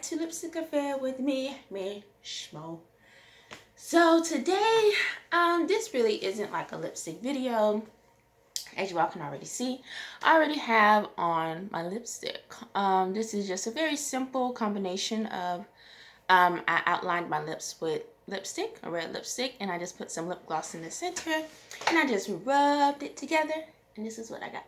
to Lipstick Affair with me, Schmo. So today, this really isn't like a lipstick video. As you all can already see, I already have on my lipstick. This is just a very simple combination of, I outlined my lips with lipstick, a red lipstick, and I just put some lip gloss in the center, and I just rubbed it together, and this is what I got.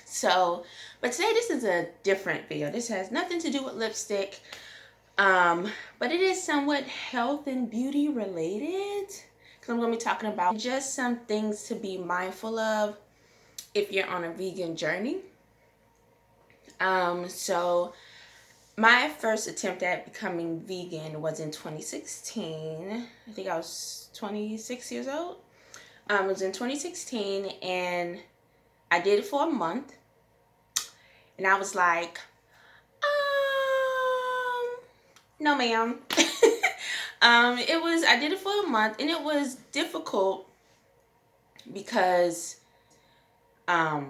So, but today this is a different video. This has nothing to do with lipstick, but it is somewhat health and beauty related, because I'm going to be talking about just some things to be mindful of if you're on a vegan journey. So my first attempt at becoming vegan was in 2016. I think I was 26 years old. It was in 2016, and I did it for a month. And I was like, no ma'am. I did it for a month, and it was difficult because I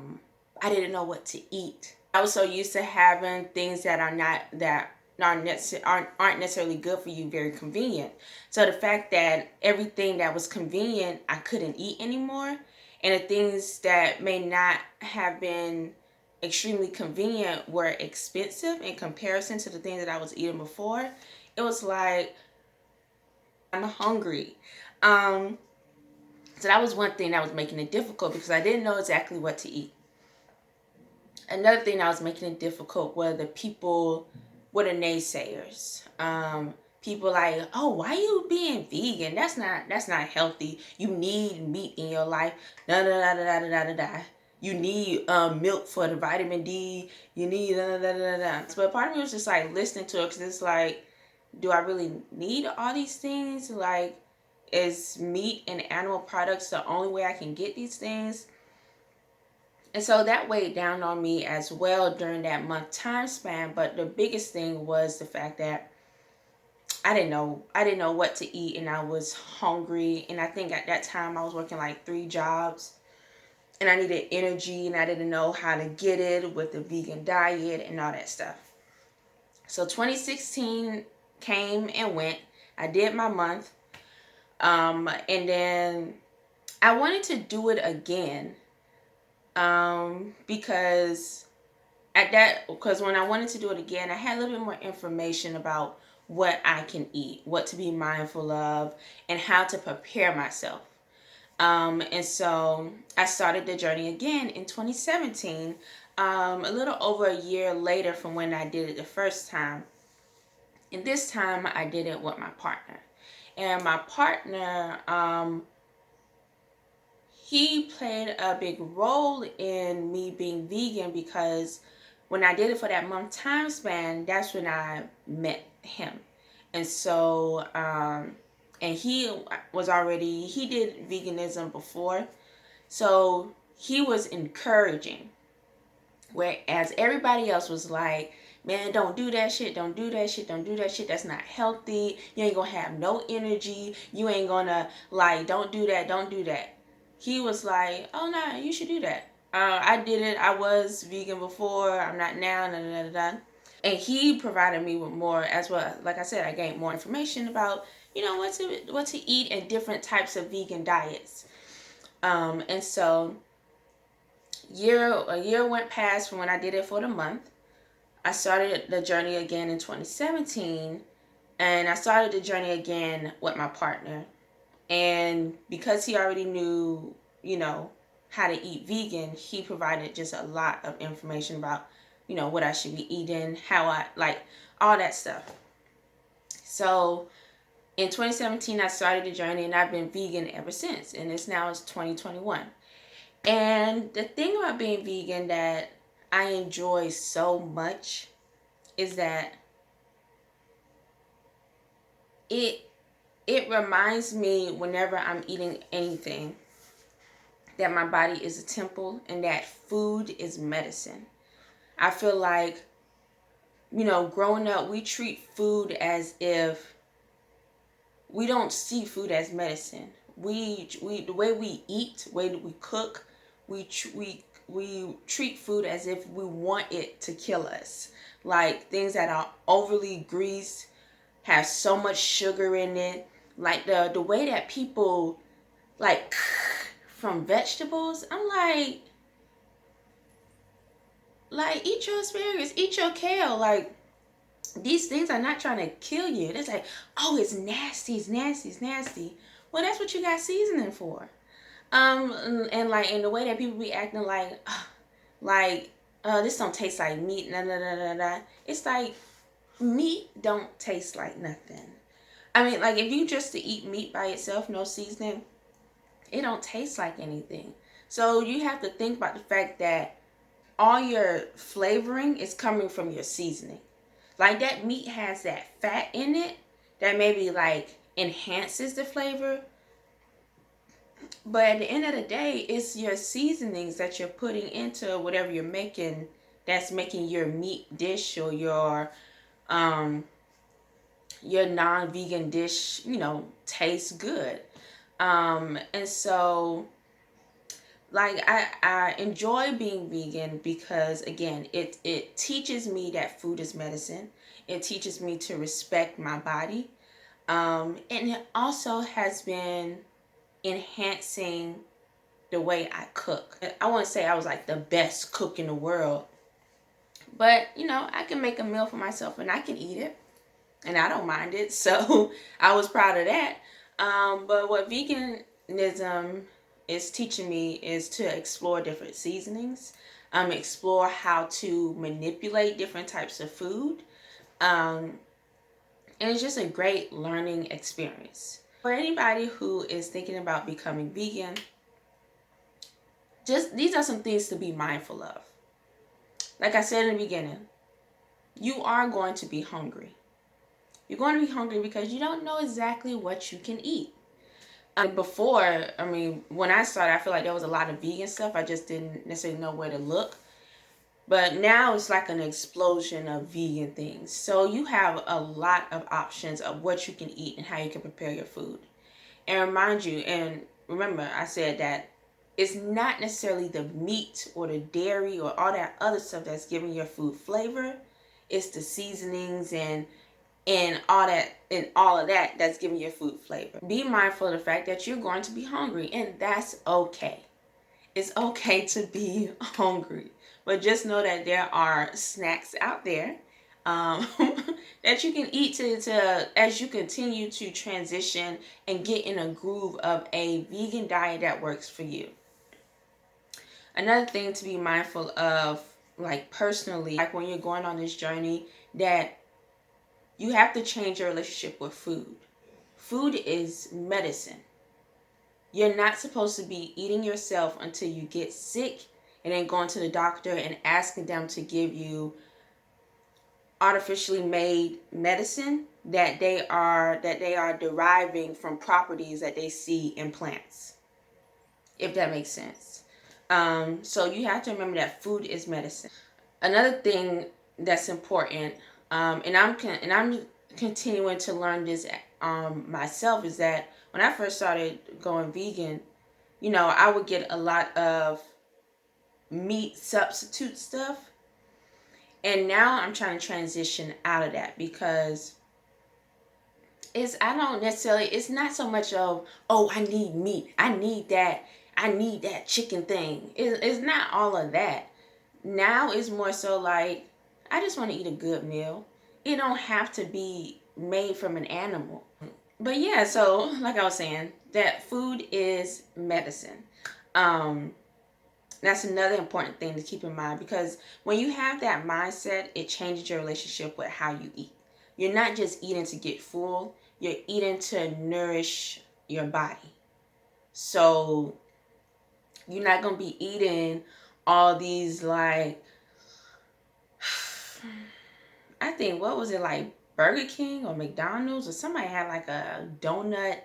didn't know what to eat. I was so used to having things that aren't necessarily good for you, very convenient. So the fact that everything that was convenient I couldn't eat anymore, and the things that may not have been extremely convenient were expensive in comparison to the things that I was eating before, it was like, I'm hungry. So that was one thing that was making it difficult, because I didn't know exactly what to eat. Another thing that was making it difficult were the naysayers. People like, oh, why you being vegan? That's not healthy. You need meat in your life. Da da da da da da da da. You need milk for the vitamin D. You need da da da da da. But part of me was just like listening to it, because it's like, do I really need all these things? Like, is meat and animal products the only way I can get these things? And so that weighed down on me as well during that month time span. But the biggest thing was the fact that I didn't know what to eat, and I was hungry. And I think at that time I was working like 3 jobs, and I needed energy, and I didn't know how to get it with the vegan diet and all that stuff. So 2016 came and went. I did my month. And then I wanted to do it again. Because when I wanted to do it again, I had a little bit more information about what I can eat, what to be mindful of, and how to prepare myself. And so I started the journey again in 2017, a little over a year later from when I did it the first time. And this time I did it with my partner. And my partner, he played a big role in me being vegan, because when I did it for that month time span, that's when I met him. And so, and he did veganism before, so he was encouraging, whereas everybody else was like, man, don't do that shit, don't do that shit, don't do that shit, that's not healthy, you ain't gonna have no energy, you ain't gonna, like, don't do that, don't do that. He was like, oh no, you should do that. I did it. I was vegan before. I'm not now. Da, da, da, da. And he provided me with more as well. Like I said, I gained more information about, what to eat and different types of vegan diets. And so a year went past from when I did it for the month. I started the journey again in 2017, and I started the journey again with my partner. And because he already knew, how to eat vegan, he provided just a lot of information about, what I should be eating, how I, like, all that stuff. So in 2017, I started the journey, and I've been vegan ever since. And it's 2021. And the thing about being vegan that I enjoy so much is that it reminds me, whenever I'm eating anything, that my body is a temple and that food is medicine. I feel like, growing up, we treat food as if we don't see food as medicine. The way we eat, the way we cook, we we treat food as if we want it to kill us. Like things that are overly greased, have so much sugar in it. Like the way that people like from vegetables, I'm like eat your asparagus, eat your kale. Like these things are not trying to kill you. It's like, oh, it's nasty, it's nasty, it's nasty. Well, that's what you got seasoning for. And like in the way that people be acting like this don't taste like meat, nah, nah, nah, nah, nah. It's like meat don't taste like nothing. I mean, like if you just to eat meat by itself, no seasoning, it don't taste like anything. So you have to think about the fact that all your flavoring is coming from your seasoning. Like that meat has that fat in it that maybe like enhances the flavor. But at the end of the day, it's your seasonings that you're putting into whatever you're making that's making your meat dish or um your non-vegan dish, taste good. And so like I enjoy being vegan because again it teaches me that food is medicine. It teaches me to respect my body. And it also has been enhancing the way I cook. I wouldn't say I was like the best cook in the world, but I can make a meal for myself and I can eat it and I don't mind it. So I was proud of that. But what veganism is teaching me is to explore different seasonings, explore how to manipulate different types of food. And it's just a great learning experience. For anybody who is thinking about becoming vegan, just these are some things to be mindful of. Like I said in the beginning, you are going to be hungry. You're going to be hungry because you don't know exactly what you can eat. Before, when I started, I feel like there was a lot of vegan stuff. I just didn't necessarily know where to look. But now it's like an explosion of vegan things. So you have a lot of options of what you can eat and how you can prepare your food. And remember, I said that it's not necessarily the meat or the dairy or all that other stuff that's giving your food flavor. It's the seasonings and all of that that's giving your food flavor. Be mindful of the fact that you're going to be hungry, and that's okay. It's okay to be hungry, but just know that there are snacks out there that you can eat to as you continue to transition and get in a groove of a vegan diet that works for you. Another thing to be mindful of, like personally, like when you're going on this journey, that you have to change your relationship with food. Food is medicine. You're not supposed to be eating yourself until you get sick and then going to the doctor and asking them to give you artificially made medicine that they are deriving from properties that they see in plants. If that makes sense. So you have to remember that food is medicine. Another thing that's important, and I'm continuing to learn this myself, is that when I first started going vegan, I would get a lot of meat substitute stuff, and now I'm trying to transition out of that because it's not so much of, oh, I need meat, I need that chicken thing. It's not all of that. Now it's more so like, I just want to eat a good meal. It don't have to be made from an animal. But yeah, so like I was saying, that food is medicine. That's another important thing to keep in mind, because when you have that mindset, it changes your relationship with how you eat. You're not just eating to get full, you're eating to nourish your body. So you're not going to be eating all these like, I think, what was it, like Burger King or McDonald's, or somebody had like a donut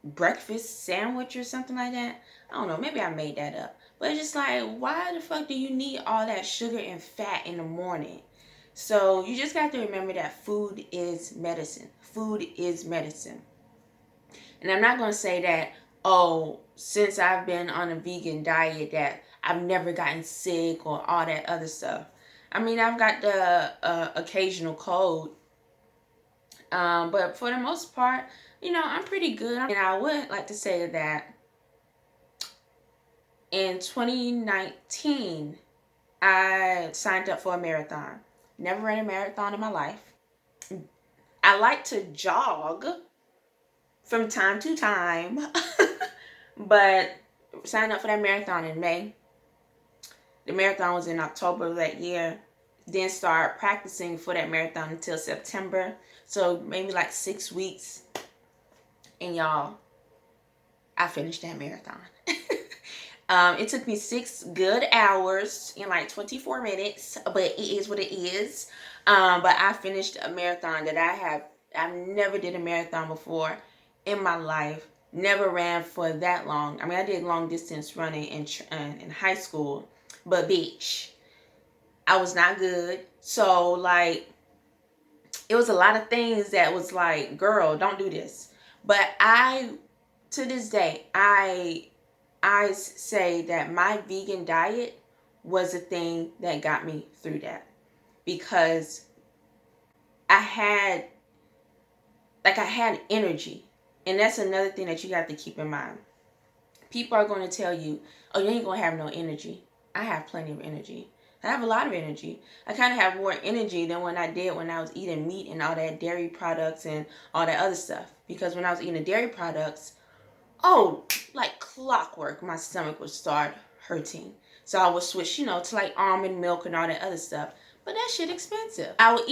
breakfast sandwich or something like that. I don't know, maybe I made that up. But it's just like, why the fuck do you need all that sugar and fat in the morning? So you just got to remember that food is medicine. Food is medicine. And I'm not going to say that, oh, since I've been on a vegan diet that I've never gotten sick or all that other stuff. I mean, I've got the occasional cold, but for the most part, I'm pretty good. And I would like to say that in 2019, I signed up for a marathon. Never ran a marathon in my life. I like to jog from time to time, but signed up for that marathon in May. The marathon was in October of that year. Then start practicing for that marathon until September. So maybe like 6 weeks. And y'all, I finished that marathon. It took me 6 good hours in like 24 minutes, but it is what it is. But I finished a marathon that I've never did a marathon before in my life. Never ran for that long. I mean, I did long distance running in high school, but bitch, I was not good. So like, it was a lot of things that was like, girl, don't do this. But to this day, I say that my vegan diet was the thing that got me through that, because I had energy. And that's another thing that you have to keep in mind. People are going to tell you, oh, you ain't going to have no energy. I have plenty of energy. I have a lot of energy. I kind of have more energy than when I was eating meat and all that dairy products and all that other stuff. Because when I was eating the dairy products, oh, like clockwork, my stomach would start hurting. So I would switch, to like almond milk and all that other stuff. But that shit expensive. I would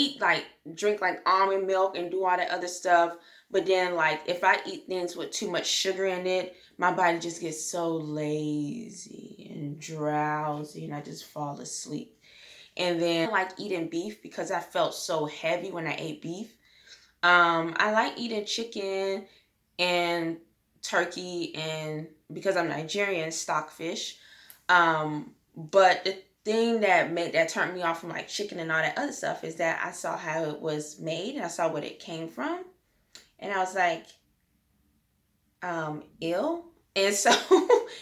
drink like almond milk and do all that other stuff. But then like if I eat things with too much sugar in it, my body just gets so lazy and drowsy and I just fall asleep. And then I like eating beef because I felt so heavy when I ate beef. I like eating chicken and turkey, and because I'm Nigerian, stockfish. But the thing that turned me off from like chicken and all that other stuff is that I saw how it was made and I saw what it came from, and I was like, ill. And so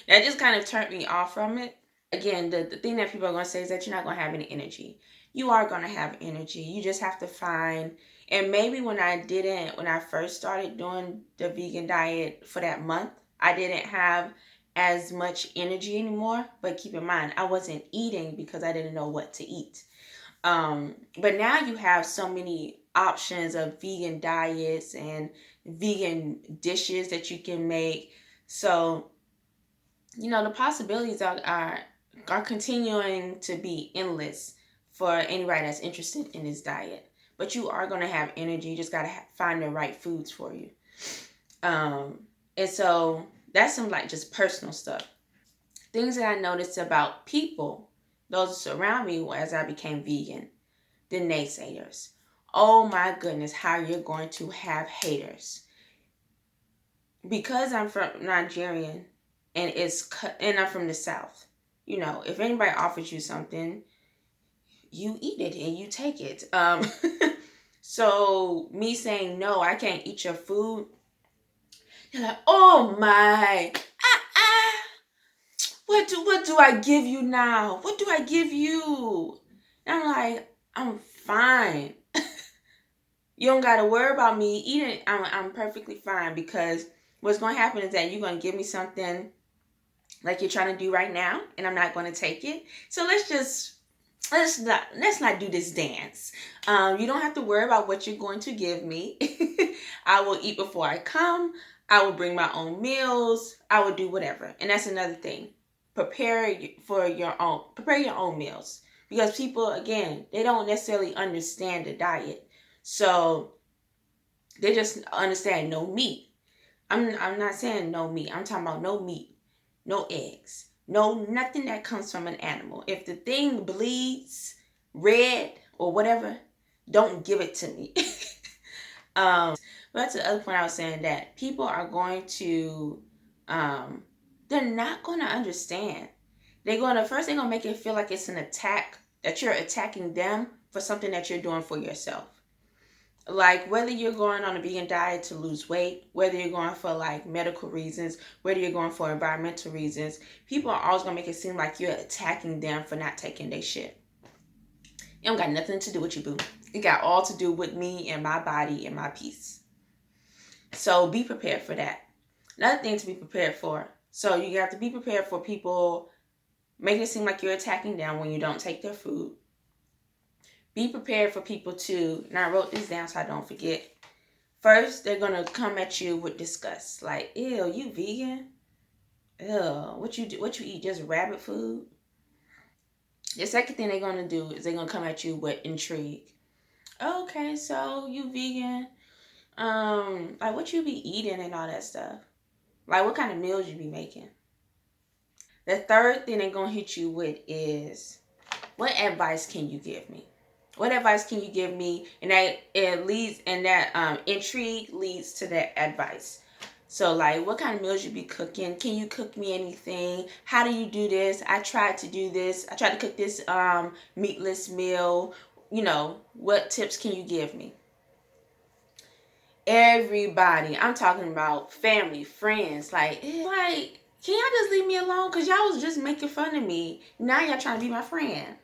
that just kind of turned me off from it. Again, the thing that people are going to say is that you're not going to have any energy. You are going to have energy. You just have to find, and maybe when I first started doing the vegan diet for that month, I didn't have as much energy anymore. But keep in mind, I wasn't eating because I didn't know what to eat. But now you have so many options of vegan diets and vegan dishes that you can make. So, the possibilities are continuing to be endless for anybody that's interested in this diet. But you are going to have energy. You just got to find the right foods for you. And so that's some like just personal stuff. Things that I noticed about people, those around me as I became vegan, the naysayers. Oh my goodness, how you're going to have haters. Because I'm from Nigerian and I'm from the South. If anybody offers you something, you eat it and you take it. So me saying no, I can't eat your food. You're like, oh my, what do I give you now? What do I give you? And I'm like, I'm fine. You don't got to worry about me eating. I'm perfectly fine, because what's going to happen is that you're going to give me something like you're trying to do right now, and I'm not going to take it. So let's not do this dance. You don't have to worry about what you're going to give me. I will eat before I come. I will bring my own meals. I will do whatever. And that's another thing. Prepare your own meals, because people, again, they don't necessarily understand the diet. So they just understand no meat. I'm not saying no meat. I'm talking about no meat, no eggs, no nothing that comes from an animal. If the thing bleeds red or whatever, don't give it to me. But that's the other point I was saying, that people are going to, they're not going to understand. They're going to make it feel like it's an attack, that you're attacking them for something that you're doing for yourself. Like whether you're going on a vegan diet to lose weight, whether you're going for like medical reasons, whether you're going for environmental reasons, people are always gonna make it seem like you're attacking them for not taking their shit. It don't got nothing to do with you, boo. It got all to do with me and my body and my peace. So be prepared for that. Another thing to be prepared for. So you have to be prepared for people making it seem like you're attacking them when you don't take their food. Be prepared for people to, and I wrote this down so I don't forget. First, they're gonna come at you with disgust, like, "Ew, you vegan? Ew, what you do? What you eat? Just rabbit food?" The second thing they're gonna do is they're gonna come at you with intrigue. Okay, so you vegan? Like what you be eating and all that stuff? Like what kind of meals you be making? The third thing they're gonna hit you with is, what advice can you give me? What advice can you give me? And that it leads, and that intrigue leads to that advice. So like, what kind of meals you be cooking? Can you cook me anything? How do you do this? I tried to do this. I tried to cook this meatless meal. You know, what tips can you give me? Everybody, I'm talking about family, friends, like can y'all just leave me alone? Cause y'all was just making fun of me. Now y'all trying to be my friend.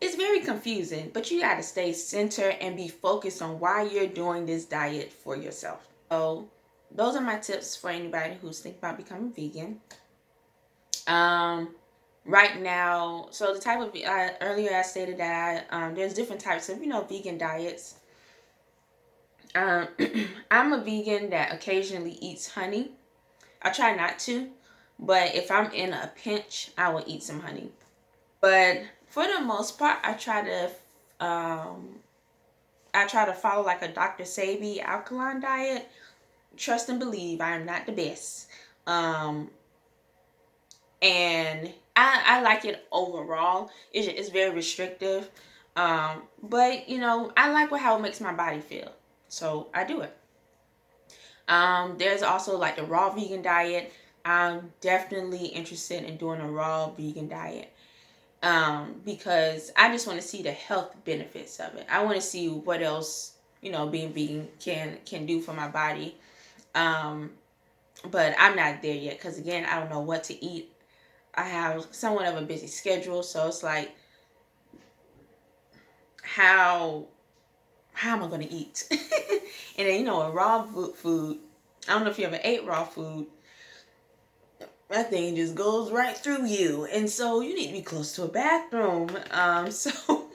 It's very confusing, but you got to stay centered and be focused on why you're doing this diet for yourself. So those are my tips for anybody who's thinking about becoming vegan. Right now, so the type of earlier I stated that there's different types of vegan diets. I'm a vegan that occasionally eats honey. I try not to, but if I'm in a pinch, I will eat some honey. But for the most part, I try to follow like a Dr. Sebi alkaline diet. Trust and believe, I am not the best. And I like it overall. It's very restrictive. But I like how it makes my body feel. So I do it. There's also like the raw vegan diet. I'm definitely interested in doing a raw vegan diet. Because I just want to see the health benefits of it. I want to see what else, being vegan can do for my body. But I'm not there yet because again, I don't know what to eat. I have somewhat of a busy schedule, so it's like, how am I going to eat? And then a raw food. I don't know if you ever ate raw food. That thing just goes right through you, and so you need to be close to a bathroom. So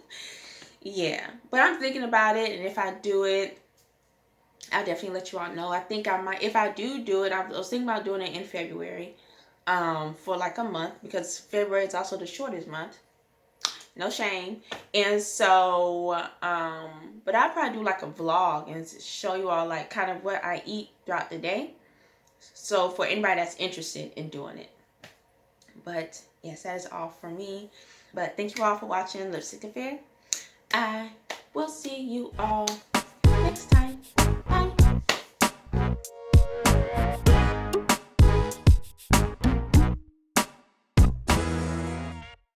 yeah, but I'm thinking about it, and if I do it, I'll definitely let you all know. I think I might, if I do it, I was thinking about doing it in February, for like a month, because February is also the shortest month. No shame. And so, but I'll probably do like a vlog and show you all like kind of what I eat throughout the day. So for anybody that's interested in doing it. But yes, that is all for me. But thank you all for watching Lipstick Affair. I will see you all